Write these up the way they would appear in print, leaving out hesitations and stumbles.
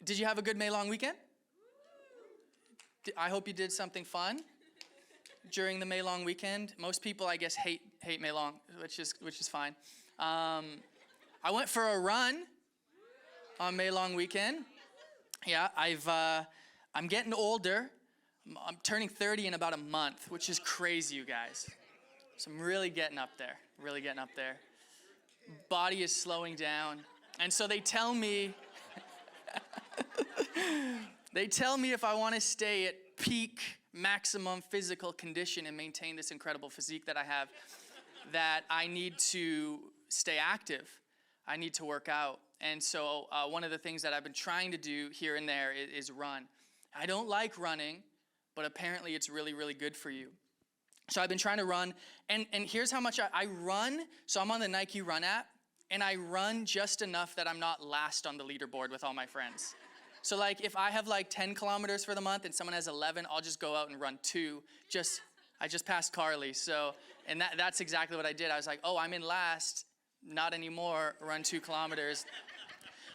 Did you have a good May long weekend? I hope you did something fun during the May long weekend. Most people, I guess, hate May long, which is fine. I went for a run on May long weekend. Yeah, I'm getting older. I'm turning 30 in about a month, which is crazy, you guys. So I'm really getting up there. Body is slowing down. And so they tell me if I want to stay at peak maximum physical condition and maintain this incredible physique that I have, that I need to stay active. I need to work out. And so one of the things that I've been trying to do here and there is run. I don't like running, but apparently it's really, really good for you. So I've been trying to run, and here's how much I run. So I'm on the Nike Run app, and I run just enough that I'm not last on the leaderboard with all my friends. So like if I have like 10 kilometers for the month and someone has 11, I'll just go out and run 2. I just passed Carly. So, and that's exactly what I did. I was like, oh, I'm in last, not anymore, run 2 kilometers.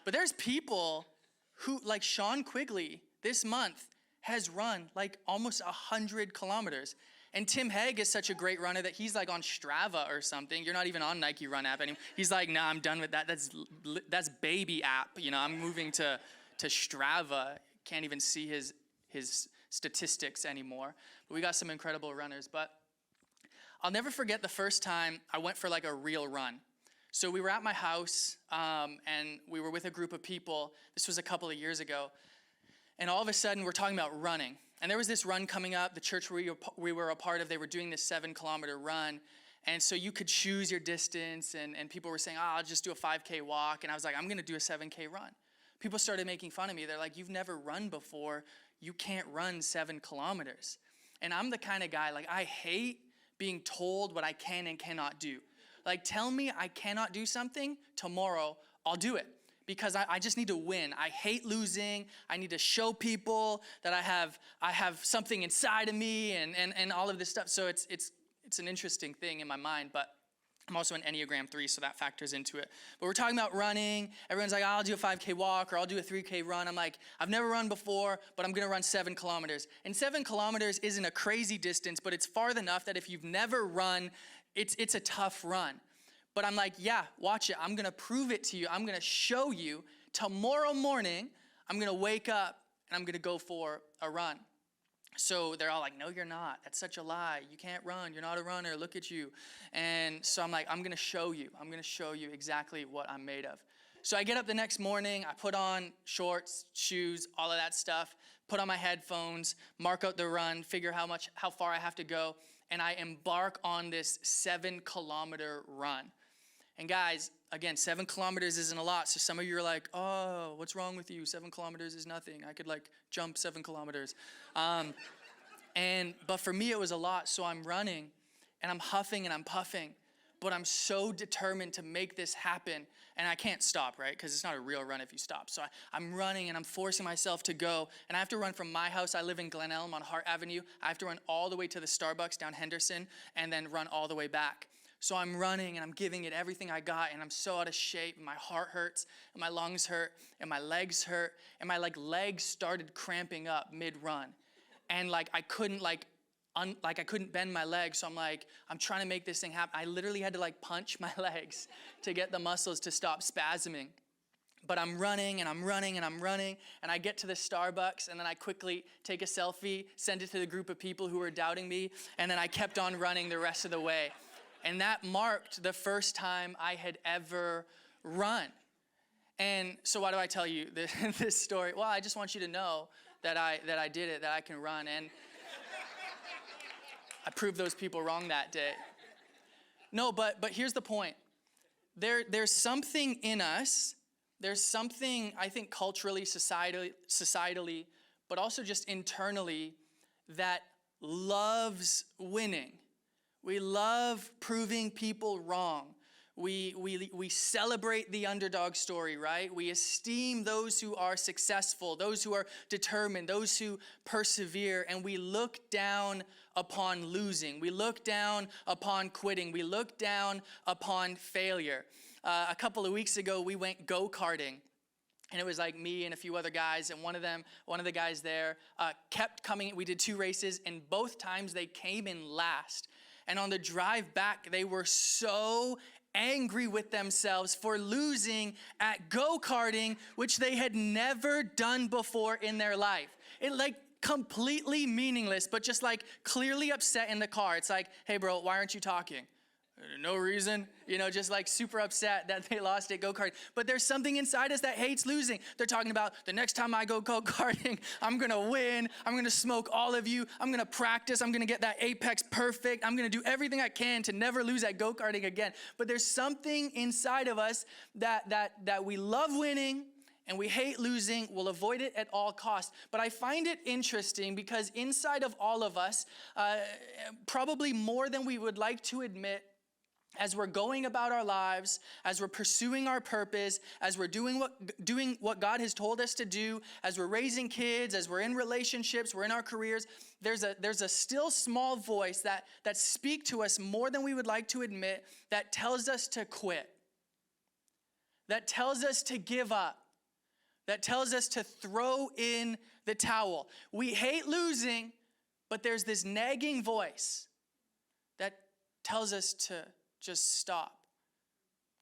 But there's people who, like Sean Quigley, this month has run like almost 100 kilometers. And Tim Hague is such a great runner that he's like on Strava or something. You're not even on Nike Run app anymore. He's like, nah, I'm done with that. That's baby app. You know, I'm moving to Strava. Can't even see his statistics anymore. But we got some incredible runners. But I'll never forget the first time I went for like a real run. So we were at my house, and we were with a group of people. This was a couple of years ago. And all of a sudden, we're talking about running. And there was this run coming up. The church we were a part of, they were doing this 7-kilometer run. And so you could choose your distance. And people were saying, I'll just do a 5K walk. And I was like, I'm going to do a 7K run. People started making fun of me. They're like, you've never run before. You can't run 7 kilometers. And I'm the kind of guy, like, I hate being told what I can and cannot do. Like, tell me I cannot do something, tomorrow I'll do it. Because I just need to win. I hate losing. I need to show people that I have something inside of me and all of this stuff. So it's an interesting thing in my mind, but I'm also an Enneagram 3, so that factors into it. But we're talking about running. Everyone's like, I'll do a 5K walk or I'll do a 3K run. I'm like, I've never run before, but I'm gonna run 7 kilometers. And 7 kilometers isn't a crazy distance, but it's far enough that if you've never run, it's a tough run. But I'm like, yeah, watch it. I'm going to prove it to you. I'm going to show you. Tomorrow morning, I'm going to wake up and I'm going to go for a run. So they're all like, no, you're not. That's such a lie. You can't run. You're not a runner. Look at you. And so I'm like, I'm going to show you. I'm going to show you exactly what I'm made of. So I get up the next morning. I put on shorts, shoes, all of that stuff, put on my headphones, mark out the run, figure how far I have to go. And I embark on this 7-kilometer run. And guys, again, 7 kilometers isn't a lot. So some of you are like, oh, what's wrong with you? 7 kilometers is nothing. I could like jump 7 kilometers. But for me, it was a lot. So I'm running and I'm huffing and I'm puffing. But I'm so determined to make this happen. And I can't stop, right? Because it's not a real run if you stop. So I'm running and I'm forcing myself to go. And I have to run from my house. I live in Glen Elm on Hart Avenue. I have to run all the way to the Starbucks down Henderson and then run all the way back. So I'm running and I'm giving it everything I got, and I'm so out of shape, and my heart hurts, and my lungs hurt, and my legs hurt, and my legs started cramping up mid-run. And I couldn't I couldn't bend my legs, so I'm trying to make this thing happen. I literally had to punch my legs to get the muscles to stop spasming. But I'm running and I'm running and I'm running, and I get to the Starbucks, and then I quickly take a selfie, send it to the group of people who were doubting me, and then I kept on running the rest of the way. And that marked the first time I had ever run. And so why do I tell you this story? Well, I just want you to know that I did it, that I can run. And I proved those people wrong that day. No, but here's the point. There's something in us. There's something, I think, culturally, societally, but also just internally that loves winning. We love proving people wrong. We celebrate the underdog story, right? We esteem those who are successful, those who are determined, those who persevere, and we look down upon losing. We look down upon quitting. We look down upon failure. A couple of weeks ago, we went go-karting. And it was like me and a few other guys, and one of the guys there kept coming. We did 2 races, and both times they came in last. And on the drive back, they were so angry with themselves for losing at go-karting, which they had never done before in their life. It like completely meaningless, but just like clearly upset in the car. It's like, hey bro, why aren't you talking? No reason, just like super upset that they lost at go-karting. But there's something inside us that hates losing. They're talking about the next time I go go-karting, I'm gonna win. I'm gonna smoke all of you. I'm gonna practice. I'm gonna get that apex perfect. I'm gonna do everything I can to never lose at go-karting again. But there's something inside of us that we love winning and we hate losing. We'll avoid it at all costs. But I find it interesting because inside of all of us, probably more than we would like to admit, as we're going about our lives, as we're pursuing our purpose, as we're doing what God has told us to do, as we're raising kids, as we're in relationships, we're in our careers, there's a still small voice that speaks to us more than we would like to admit, that tells us to quit, that tells us to give up, that tells us to throw in the towel. We hate losing, but there's this nagging voice that tells us to just stop,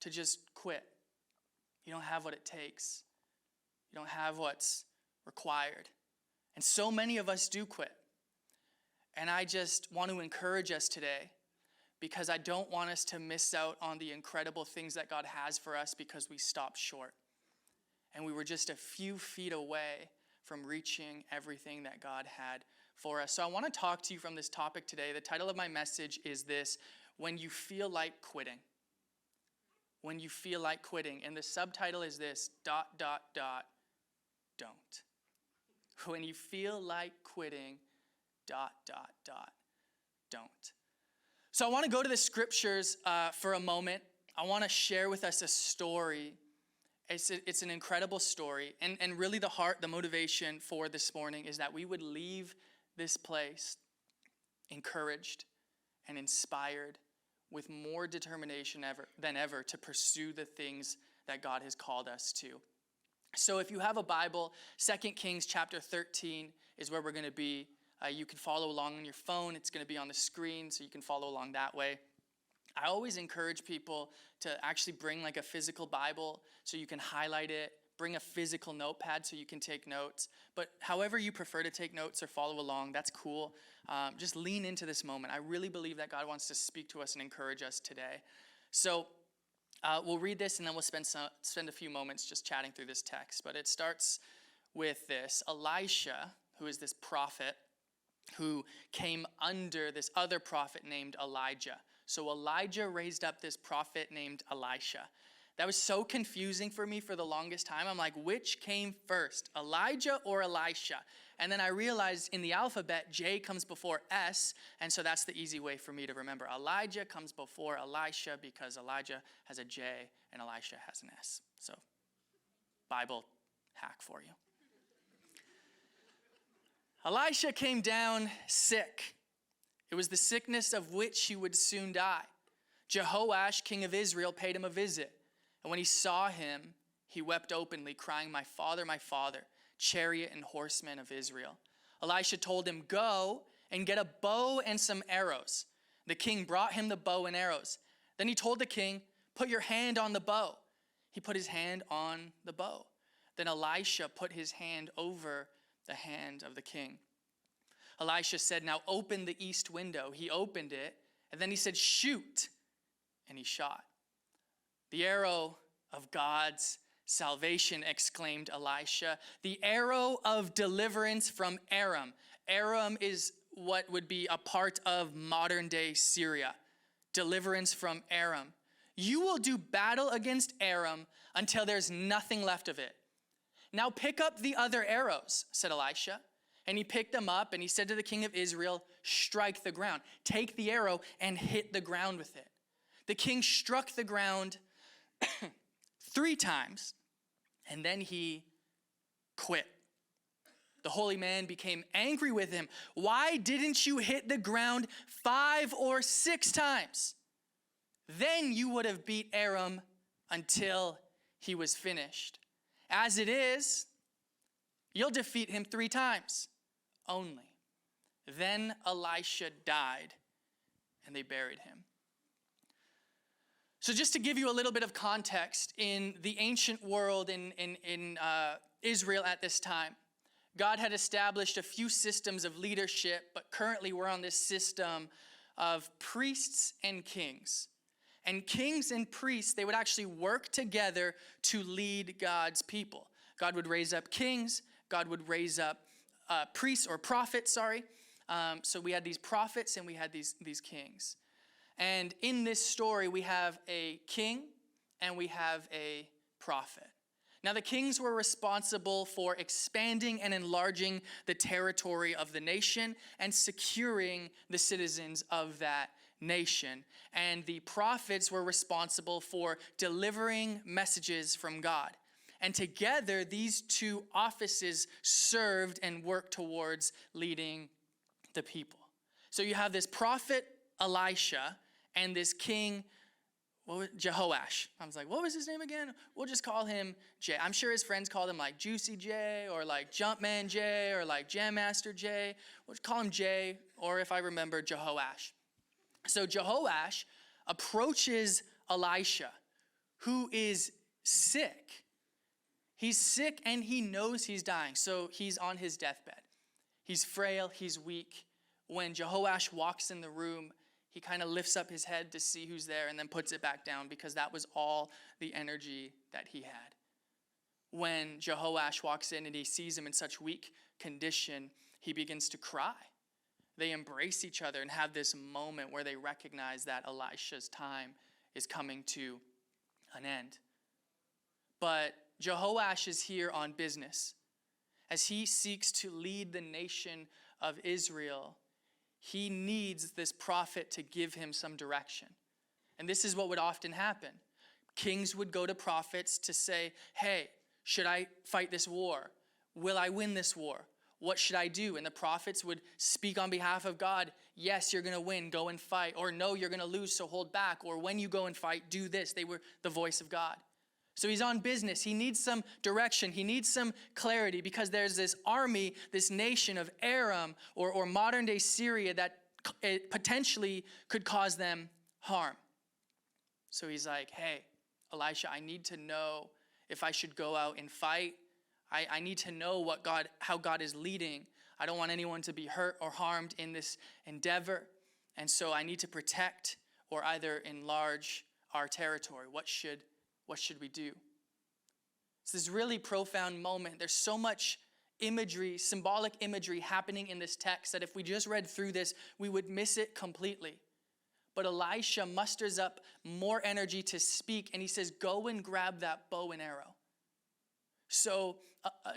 to just quit. You don't have what it takes. You don't have what's required. And so many of us do quit. And I just want to encourage us today, because I don't want us to miss out on the incredible things that God has for us because we stopped short. And we were just a few feet away from reaching everything that God had for us. So I want to talk to you from this topic today. The title of my message is this: when you feel like quitting. When you feel like quitting. And the subtitle is this, ... don't. When you feel like quitting, ... don't. So I want to go to the scriptures for a moment. I want to share with us a story. It's an incredible story. And really the motivation for this morning is that we would leave this place encouraged and inspired with more determination than ever to pursue the things that God has called us to. So if you have a Bible, 2 Kings chapter 13 is where we're going to be. You can follow along on your phone. It's going to be on the screen, so you can follow along that way. I always encourage people to actually bring like a physical Bible so you can highlight it. Bring a physical notepad so you can take notes. But however you prefer to take notes or follow along, that's cool. Just lean into this moment. I really believe that God wants to speak to us and encourage us today. So we'll read this and then we'll spend a few moments just chatting through this text. But it starts with this. Elisha, who is this prophet who came under this other prophet named Elijah. So Elijah raised up this prophet named Elisha. That was so confusing for me for the longest time. I'm like, which came first, Elijah or Elisha? And then I realized in the alphabet, J comes before S, and so that's the easy way for me to remember. Elijah comes before Elisha because Elijah has a J and Elisha has an S. So, Bible hack for you. Elisha came down sick. It was the sickness of which he would soon die. Jehoash, king of Israel, paid him a visit. And when he saw him, he wept openly, crying, my father, chariot and horsemen of Israel. Elisha told him, go and get a bow and some arrows. The king brought him the bow and arrows. Then he told the king, put your hand on the bow. He put his hand on the bow. Then Elisha put his hand over the hand of the king. Elisha said, now open the east window. He opened it, and then he said, shoot. And he shot. The arrow of God's salvation, exclaimed Elisha. The arrow of deliverance from Aram. Aram is what would be a part of modern day Syria. Deliverance from Aram. You will do battle against Aram until there's nothing left of it. Now pick up the other arrows, said Elisha. And he picked them up and he said to the king of Israel, strike the ground. Take the arrow and hit the ground with it. The king struck the ground 3 times, and then he quit. The holy man became angry with him. Why didn't you hit the ground 5 or 6 times? Then you would have beat Aram until he was finished. As it is, you'll defeat him 3 times only. Then Elisha died, and they buried him. So just to give you a little bit of context, in the ancient world, in Israel at this time, God had established a few systems of leadership, but currently we're on this system of priests and kings. And kings and priests, they would actually work together to lead God's people. God would raise up kings. God would raise up priests or prophets, So we had these prophets and we had these kings. And in this story, we have a king and we have a prophet. Now, the kings were responsible for expanding and enlarging the territory of the nation and securing the citizens of that nation. And the prophets were responsible for delivering messages from God. And together, these 2 offices served and worked towards leading the people. So you have this prophet, Elisha, and this king, Jehoash. I was like, what was his name again? We'll just call him Jay. I'm sure his friends called him like Juicy J or like Jumpman J or like Jam Master J. We'll just call him Jay, or if I remember, Jehoash. So Jehoash approaches Elisha, who is sick. He's sick and he knows he's dying. So he's on his deathbed. He's frail, he's weak. When Jehoash walks in the room, he kind of lifts up his head to see who's there and then puts it back down because that was all the energy that he had. When Jehoash walks in and he sees him in such weak condition, he begins to cry. They embrace each other and have this moment where they recognize that Elisha's time is coming to an end. But Jehoash is here on business. As he seeks to lead the nation of Israel, he needs this prophet to give him some direction. And this is what would often happen. Kings would go to prophets to say, hey, should I fight this war? Will I win this war? What should I do? And the prophets would speak on behalf of God. Yes, you're going to win. Go and fight. Or no, you're going to lose, so hold back. Or when you go and fight, do this. They were the voice of God. So he's on business. He needs some direction. He needs some clarity because there's this army, this nation of Aram or modern day Syria that potentially could cause them harm. So he's like, hey, Elisha, I need to know if I should go out and fight. I need to know how God is leading. I don't want anyone to be hurt or harmed in this endeavor. And so I need to protect or either enlarge our territory. What should we do? It's this really profound moment. There's so much imagery, symbolic imagery happening in this text that if we just read through this, we would miss it completely. But Elisha musters up more energy to speak, and he says, go and grab that bow and arrow. So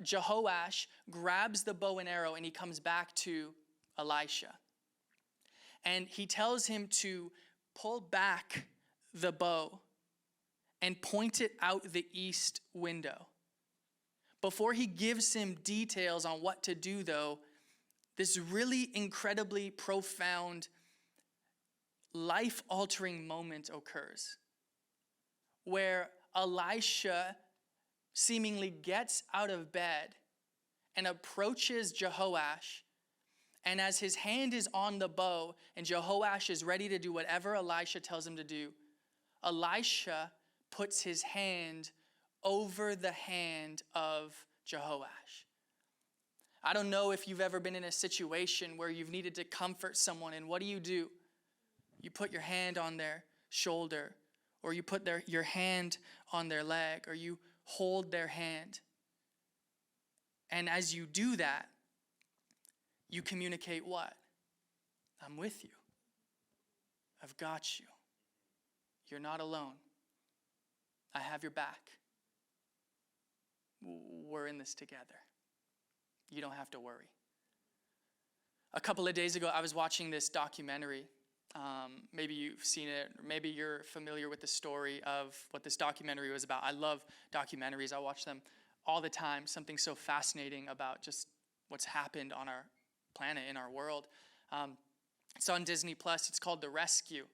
Jehoash grabs the bow and arrow, and he comes back to Elisha. And he tells him to pull back the bow and point it out the east window. Before he gives him details on what to do, though, this really incredibly profound, life-altering moment occurs where Elisha seemingly gets out of bed and approaches Jehoash, and as his hand is on the bow and Jehoash is ready to do whatever Elisha tells him to do, Elisha puts his hand over the hand of Jehoash. I don't know if you've ever been in a situation where you've needed to comfort someone, and what do? You put your hand on their shoulder, or you put your hand on their leg, or you hold their hand. And as you do that, you communicate what? I'm with you. I've got you. You're not alone. I have your back. We're in this together. You don't have to worry. A couple of days ago, I was watching this documentary. Maybe you've seen it, or maybe you're familiar with the story of what this documentary was about. I love documentaries. I watch them all the time. Something so fascinating about just what's happened on our planet, in our world. It's on Disney Plus. It's called The Rescue.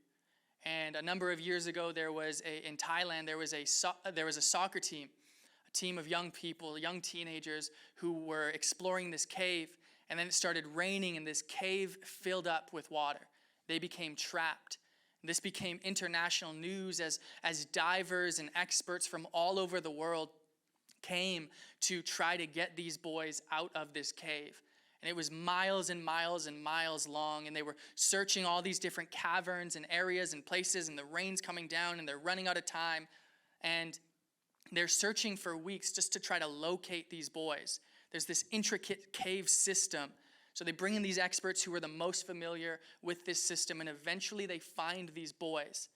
And a number of years ago, in Thailand, there was a soccer team, a team of young people, young teenagers who were exploring this cave, and then it started raining and this cave filled up with water. They became trapped. This became international news as divers and experts from all over the world came to try to get these boys out of this cave. And it was miles and miles and miles long, and they were searching all these different caverns and areas and places, and the rain's coming down, and they're running out of time. And they're searching for weeks just to try to locate these boys. There's this intricate cave system. So they bring in these experts who are the most familiar with this system, and eventually they find these boys.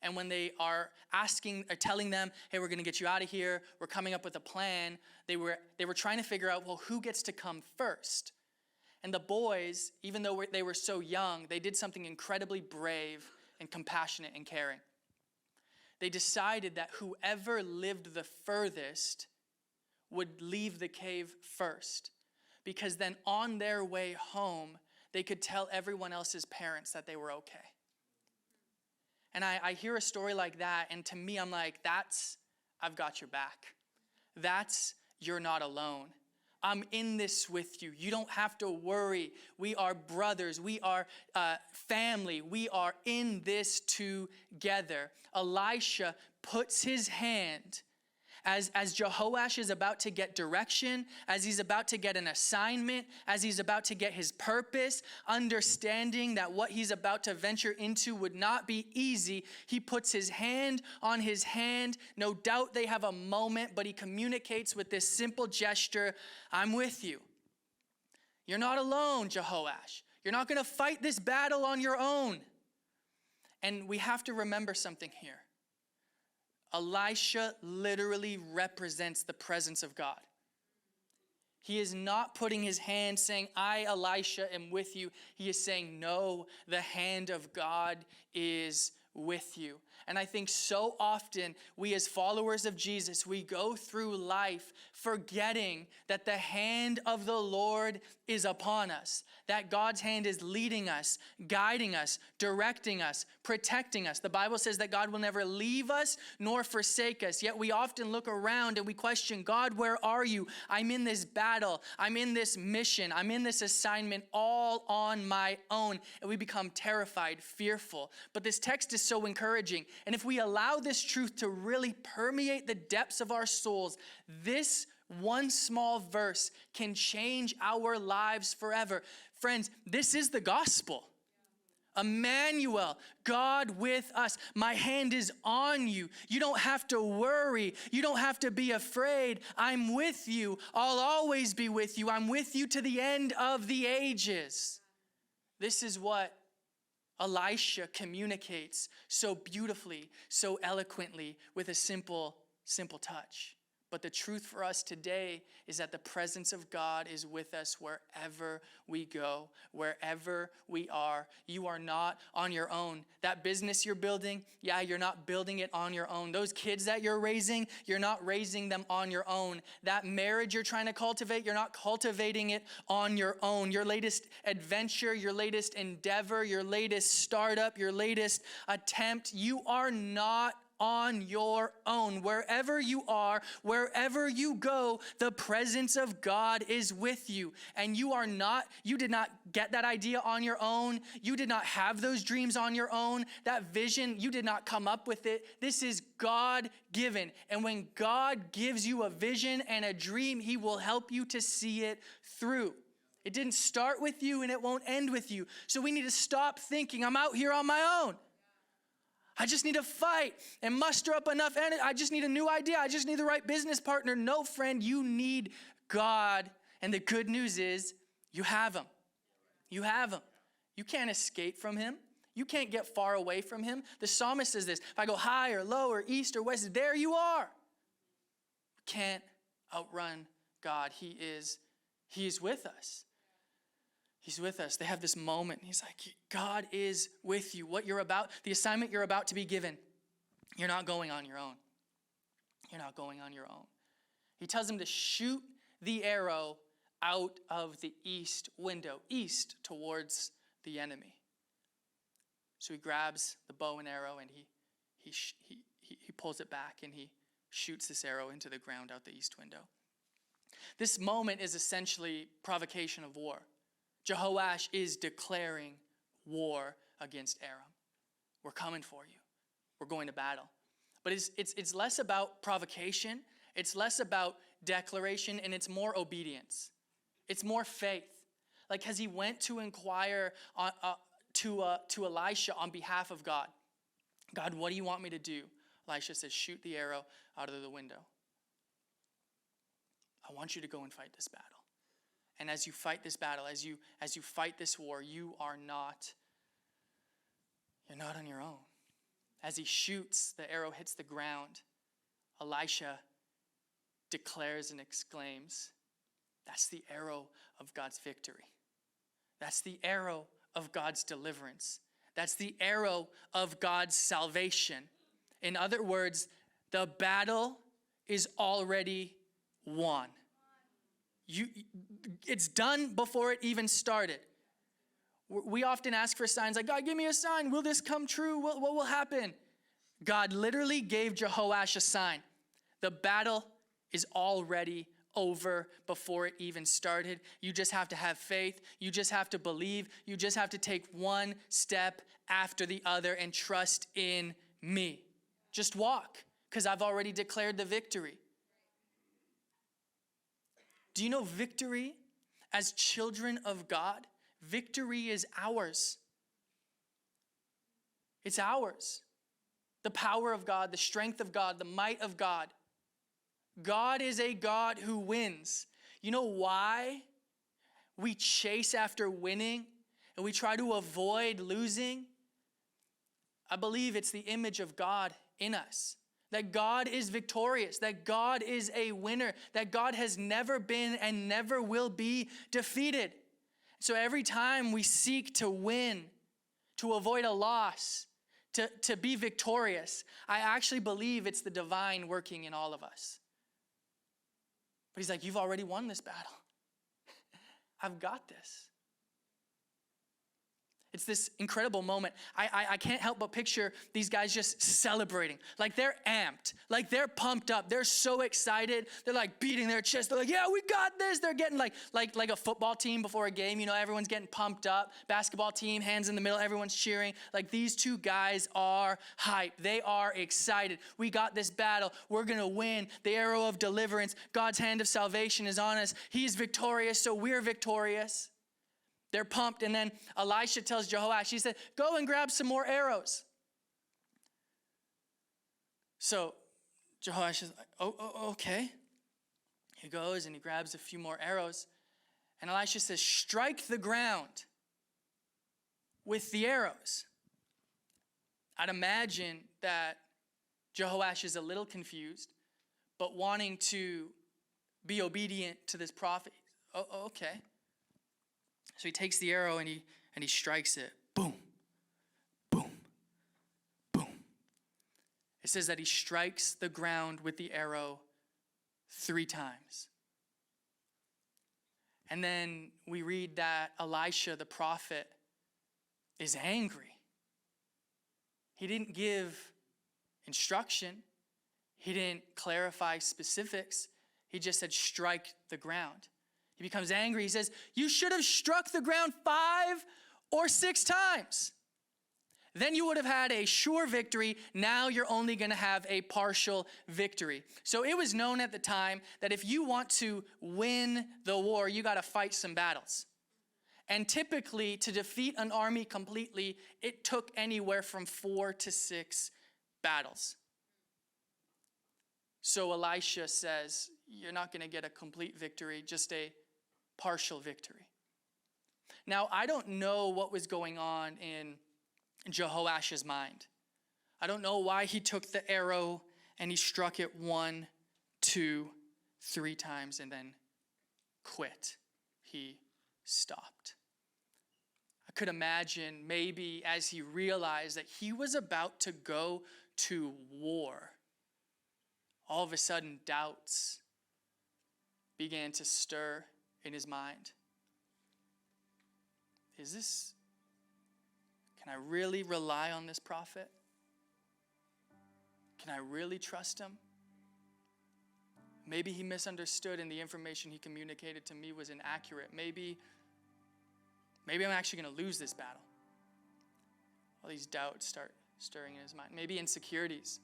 And when they are telling them, hey, we're going to get you out of here, we're coming up with a plan, they were trying to figure out, well, who gets to come first? And the boys, even though they were so young, they did something incredibly brave and compassionate and caring. They decided that whoever lived the furthest would leave the cave first, because then on their way home, they could tell everyone else's parents that they were okay. And I hear a story like that, and to me, I'm like, that's, I've got your back. That's, you're not alone. I'm in this with you. You don't have to worry. We are brothers. We are family. We are in this together. Elisha puts his hand, as Jehoash is about to get direction, as he's about to get an assignment, as he's about to get his purpose, understanding that what he's about to venture into would not be easy, he puts his hand on his hand. No doubt they have a moment, but he communicates with this simple gesture, I'm with you. You're not alone, Jehoash. You're not going to fight this battle on your own. And we have to remember something here. Elisha literally represents the presence of God. He is not putting his hand saying, I, Elisha, am with you. He is saying, no, the hand of God is with you. And I think so often we as followers of Jesus, we go through life forgetting that the hand of the Lord is upon us, that God's hand is leading us, guiding us, directing us, protecting us. The Bible says that God will never leave us nor forsake us. Yet we often look around and we question, God, where are you? I'm in this battle. I'm in this mission. I'm in this assignment all on my own. And we become terrified, fearful. But this text is so encouraging. And if we allow this truth to really permeate the depths of our souls, this one small verse can change our lives forever. Friends, this is the gospel. Emmanuel, God with us. My hand is on you. You don't have to worry. You don't have to be afraid. I'm with you. I'll always be with you. I'm with you to the end of the ages. This is what Elisha communicates so beautifully, so eloquently with a simple touch. But the truth for us today is that the presence of God is with us wherever we go, wherever we are. You are not on your own. That business you're building, you're not building it on your own. Those kids that you're raising, you're not raising them on your own. That marriage you're trying to cultivate, you're not cultivating it on your own. Your latest adventure, your latest endeavor, your latest startup, your latest attempt, you are not on your own. Wherever you are, wherever you go, the presence of God is with you. And you did not get that idea on your own. You did not have those dreams on your own. That vision, you did not come up with it. This is God given. And when God gives you a vision and a dream, he will help you to see it through. It didn't start with you and it won't end with you. So we need to stop thinking, I'm out here on my own. I just need to fight and muster up enough energy. I just need a new idea. I just need the right business partner. No, friend, you need God. And the good news is you have him. You have him. You can't escape from him. You can't get far away from him. The psalmist says this, if I go high or low or east or west, there you are. You can't outrun God. He is with us. He's with us. They have this moment. He's like, God is with you. What you're about, the assignment you're about to be given, you're not going on your own. You're not going on your own. He tells him to shoot the arrow out of the east window, east towards the enemy. So he grabs the bow and arrow and he pulls it back and he shoots this arrow into the ground out the east window. This moment is essentially provocation of war. Jehoash is declaring war against Aram. We're coming for you. We're going to battle. But it's less about provocation. It's less about declaration, and it's more obedience. It's more faith. Like as he went to inquire to Elisha on behalf of God. God, what do you want me to do? Elisha says, shoot the arrow out of the window. I want you to go and fight this battle. And as you fight this battle, as you fight this war, you're not on your own. As he shoots, the arrow hits the ground. Elisha declares and exclaims, that's the arrow of God's victory. That's the arrow of God's deliverance. That's the arrow of God's salvation. In other words, the battle is already won. It's done before it even started. We often ask for signs like, God, give me a sign. Will this come true? What will happen? God literally gave Jehoash a sign. The battle is already over before it even started. You just have to have faith. You just have to believe. You just have to take one step after the other and trust in me. Just walk, because I've already declared the victory. Do you know victory as children of God? Victory is ours. It's ours. The power of God, the strength of God, the might of God. God is a God who wins. You know why we chase after winning and we try to avoid losing? I believe it's the image of God in us. That God is victorious, that God is a winner, that God has never been and never will be defeated. So every time we seek to win, to avoid a loss, to be victorious, I actually believe it's the divine working in all of us. But he's like, you've already won this battle. I've got this. It's this incredible moment. I can't help but picture these guys just celebrating. Like they're amped. Like they're pumped up. They're so excited. They're like beating their chest. They're like, yeah, we got this. They're getting like a football team before a game. You know, everyone's getting pumped up. Basketball team, hands in the middle. Everyone's cheering. Like these two guys are hyped. They are excited. We got this battle. We're going to win. The arrow of deliverance. God's hand of salvation is on us. He's victorious, so we're victorious. They're pumped, and then Elisha tells Jehoash, he said, go and grab some more arrows. So Jehoash is like, oh, okay. He goes and he grabs a few more arrows. And Elisha says, strike the ground with the arrows. I'd imagine that Jehoash is a little confused, but wanting to be obedient to this prophet. Oh, okay. So he takes the arrow and he strikes it. Boom, boom, boom. It says that he strikes the ground with the arrow 3 times. And then we read that Elisha, the prophet, is angry. He didn't give instruction. He didn't clarify specifics. He just said, strike the ground. He becomes angry. He says, you should have struck the ground 5 or 6 times. Then you would have had a sure victory. Now you're only going to have a partial victory. So it was known at the time that if you want to win the war, you got to fight some battles. And typically, to defeat an army completely, it took anywhere from 4 to 6 battles. So Elisha says, you're not going to get a complete victory, just a partial victory. Now, I don't know what was going on in Jehoash's mind. I don't know why he took the arrow and he struck it 1, 2, 3 times and then quit. He stopped. I could imagine maybe as he realized that he was about to go to war, all of a sudden doubts began to stir in his mind. Can I really rely on this prophet? Can I really trust him? Maybe he misunderstood and the information he communicated to me was inaccurate. Maybe I'm actually going to lose this battle. All these doubts start stirring in his mind. Maybe insecurities.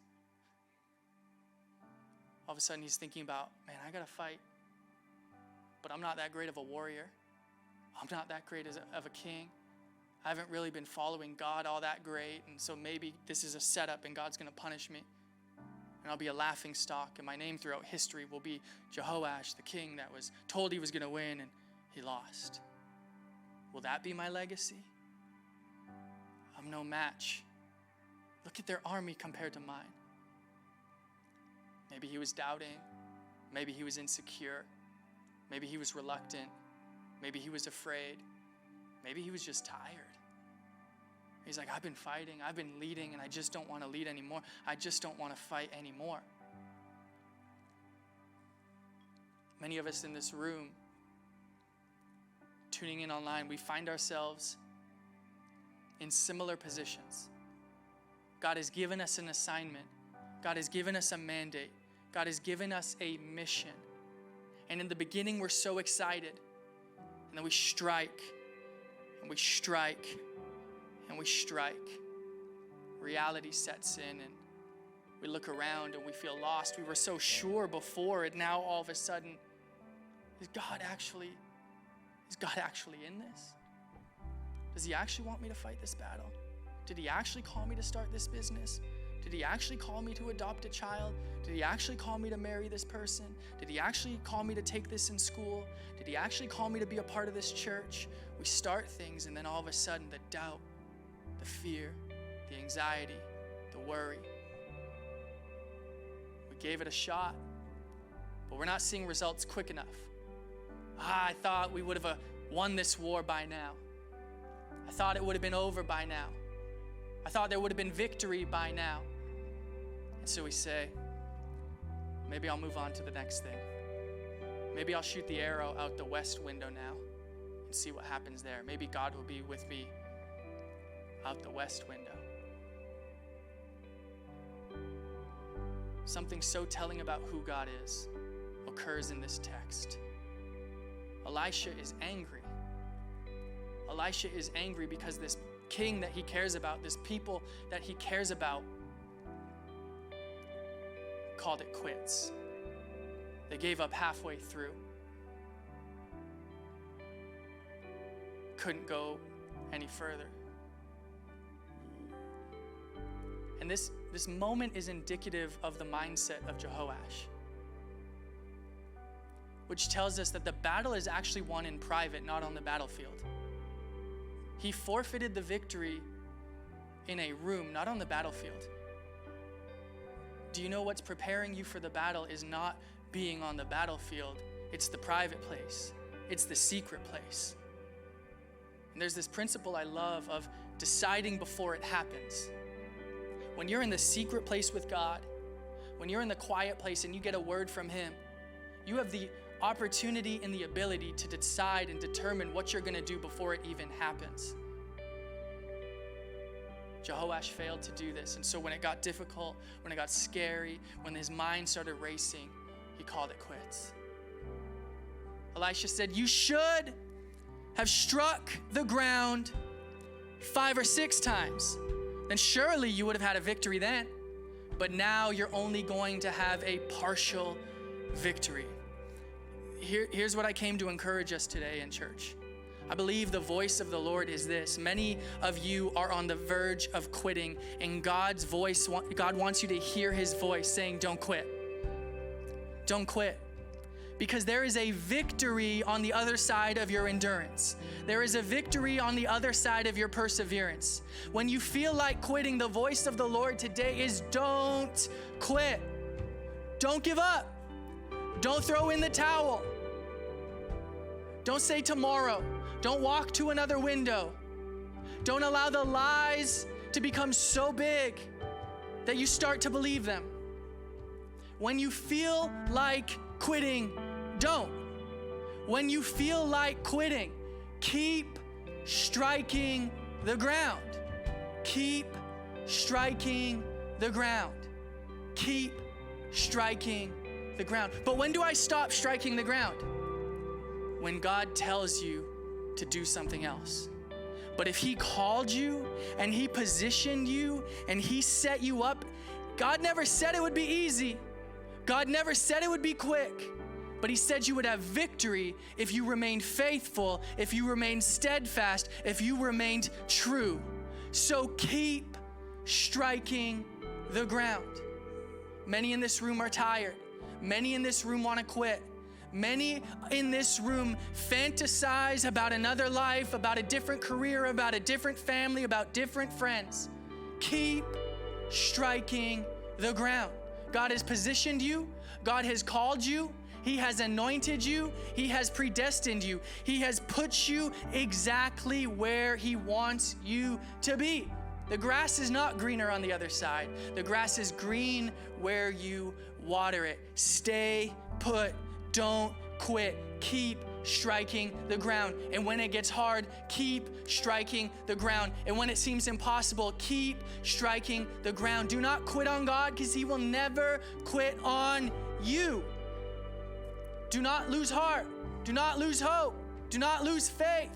All of a sudden he's thinking about, man, I got to fight. But I'm not that great of a warrior. I'm not that great of a king. I haven't really been following God all that great. And so maybe this is a setup and God's going to punish me. And I'll be a laughing stock. And my name throughout history will be Jehoash, the king that was told he was going to win and he lost. Will that be my legacy? I'm no match. Look at their army compared to mine. Maybe he was doubting. Maybe he was insecure. Maybe he was reluctant. Maybe he was afraid. Maybe he was just tired. He's like, I've been fighting, I've been leading, and I just don't want to lead anymore. I just don't want to fight anymore. Many of us in this room, tuning in online, we find ourselves in similar positions. God has given us an assignment. God has given us a mandate. God has given us a mission. And in the beginning, we're so excited. And then we strike, and we strike, and we strike. Reality sets in, and we look around, and we feel lost. We were so sure before, and now all of a sudden, is God actually in this? Does he actually want me to fight this battle? Did he actually call me to start this business? Did he actually call me to adopt a child? Did he actually call me to marry this person? Did he actually call me to take this in school? Did he actually call me to be a part of this church? We start things, and then all of a sudden, the doubt, the fear, the anxiety, the worry. We gave it a shot, but we're not seeing results quick enough. I thought we would have won this war by now. I thought it would have been over by now. I thought there would have been victory by now. And so we say, maybe I'll move on to the next thing. Maybe I'll shoot the arrow out the west window now and see what happens there. Maybe God will be with me out the west window. Something so telling about who God is occurs in this text. Elisha is angry. Elisha is angry because this king that he cares about, this people that he cares about, called it quits. They gave up halfway through. Couldn't go any further. And this moment is indicative of the mindset of Jehoash, which tells us that the battle is actually won in private, not on the battlefield. He forfeited the victory in a room, not on the battlefield. Do you know what's preparing you for the battle is not being on the battlefield? It's the private place. It's the secret place. And there's this principle I love of deciding before it happens. When you're in the secret place with God, when you're in the quiet place and you get a word from him, you have the opportunity and the ability to decide and determine what you're going to do before it even happens. Jehoash failed to do this, and so when it got difficult, when it got scary, when his mind started racing, he called it quits. Elisha said, you should have struck the ground 5 or 6 times. Then surely you would have had a victory then. But now you're only going to have a partial victory. Here's what I came to encourage us today in church. I believe the voice of the Lord is this. Many of you are on the verge of quitting, and God wants you to hear his voice saying, don't quit. Don't quit. Because there is a victory on the other side of your endurance. There is a victory on the other side of your perseverance. When you feel like quitting, the voice of the Lord today is don't quit. Don't give up. Don't throw in the towel. Don't say tomorrow. Don't walk to another window. Don't allow the lies to become so big that you start to believe them. When you feel like quitting, don't. When you feel like quitting, keep striking the ground. Keep striking the ground. Keep striking the ground. But when do I stop striking the ground? When God tells you to do something else. But if he called you and he positioned you and he set you up, God never said it would be easy. God never said it would be quick. But he said you would have victory if you remained faithful, if you remained steadfast, if you remained true. So keep striking the ground. Many in this room are tired. Many in this room want to quit. Many in this room fantasize about another life, about a different career, about a different family, about different friends. Keep striking the ground. God has positioned you. God has called you. He has anointed you. He has predestined you. He has put you exactly where he wants you to be. The grass is not greener on the other side. The grass is green where you water it. Stay put. Don't quit. Keep striking the ground. And when it gets hard, keep striking the ground. And when it seems impossible, keep striking the ground. Do not quit on God, because he will never quit on you. Do not lose heart. Do not lose hope. Do not lose faith.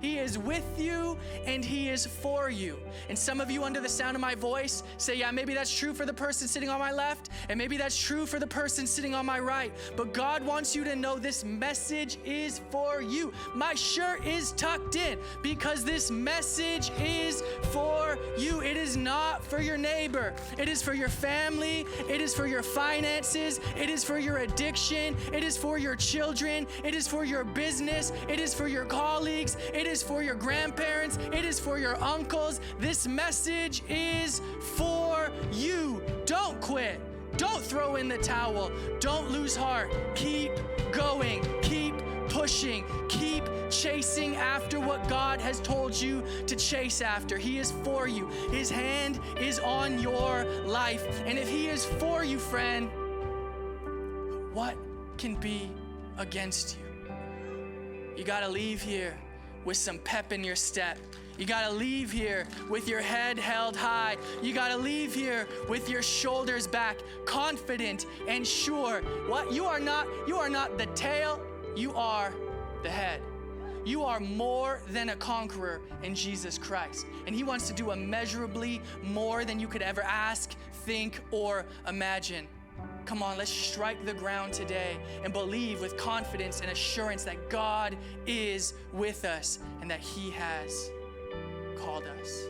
He is with you and he is for you. And some of you under the sound of my voice say, yeah, maybe that's true for the person sitting on my left, and maybe that's true for the person sitting on my right. But God wants you to know this message is for you. My shirt is tucked in because this message is for you. It is not for your neighbor. It is for your family. It is for your finances. It is for your addiction. It is for your children. It is for your business. It is for your colleagues. It is for your grandparents. It is for your uncles. This message is for you. Don't quit. Don't throw in the towel. Don't lose heart. Keep going. Keep pushing. Keep chasing after what God has told you to chase after. He is for you. His hand is on your life. And if he is for you, friend, what can be against you? You got to leave here with some pep in your step. You gotta leave here with your head held high. You gotta leave here with your shoulders back, confident and sure. What? You are not the tail, you are the head. You are more than a conqueror in Jesus Christ. And he wants to do immeasurably more than you could ever ask, think, or imagine. Come on, let's strike the ground today and believe with confidence and assurance that God is with us and that he has called us.